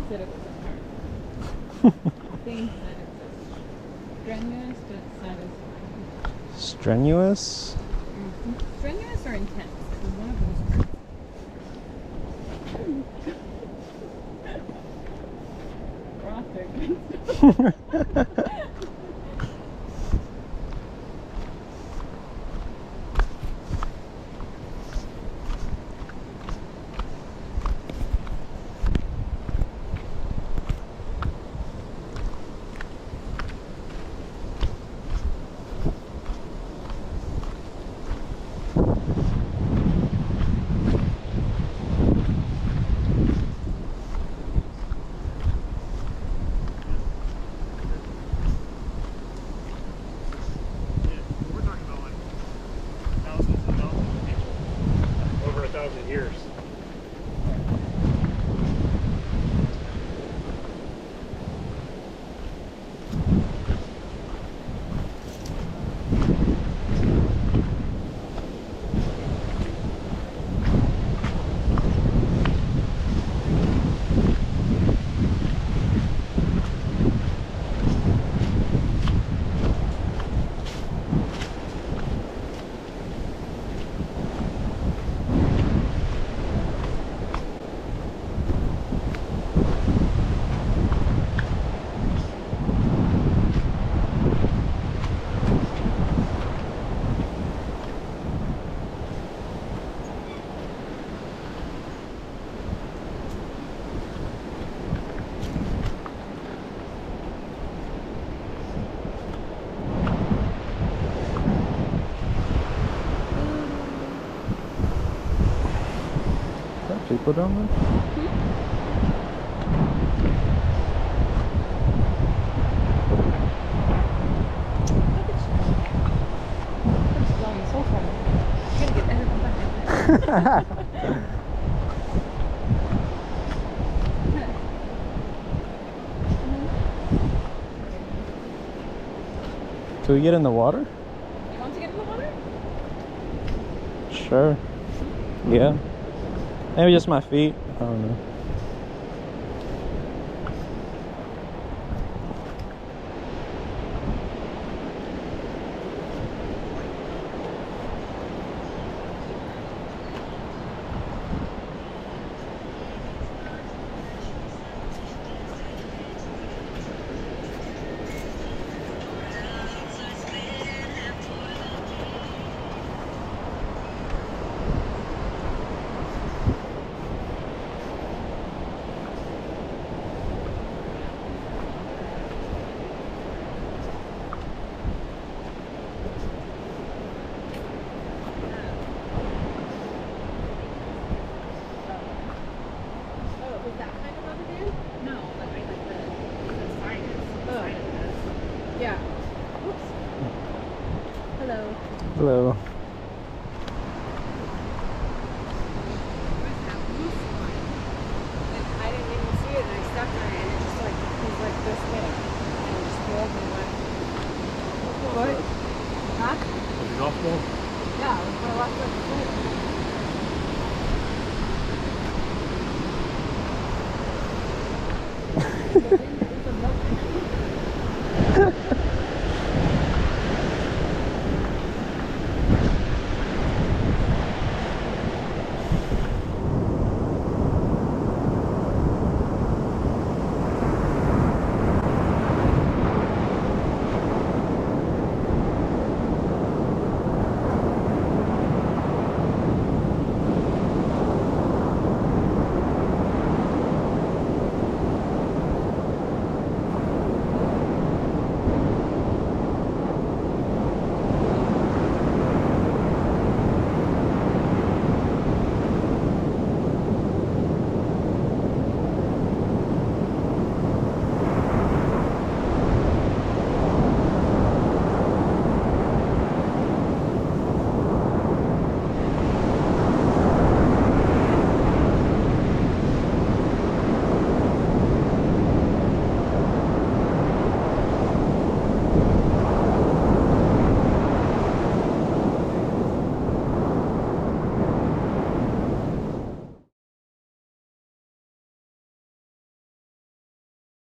said it wasn't hard. Things that exist. Strenuous but satisfying. Strenuous? Strenuous or intense? One of those words. We're talking about like thousands and thousands of people over 1,000 years. Is that people down there? So far. I'm gonna get everyone back. Do we get in the water? You want to get in the water? Sure. Yeah. Maybe just my feet. I don't know. Was that kind of rubber band? No, but I like the sinus. Oh. Yeah. Oops. Hello. Hello. I didn't even see it, and I stepped on it, and it just like was like this big, and it just rolled me away. What? Huh? Was it golf ball? Yeah, it was when I left the pool.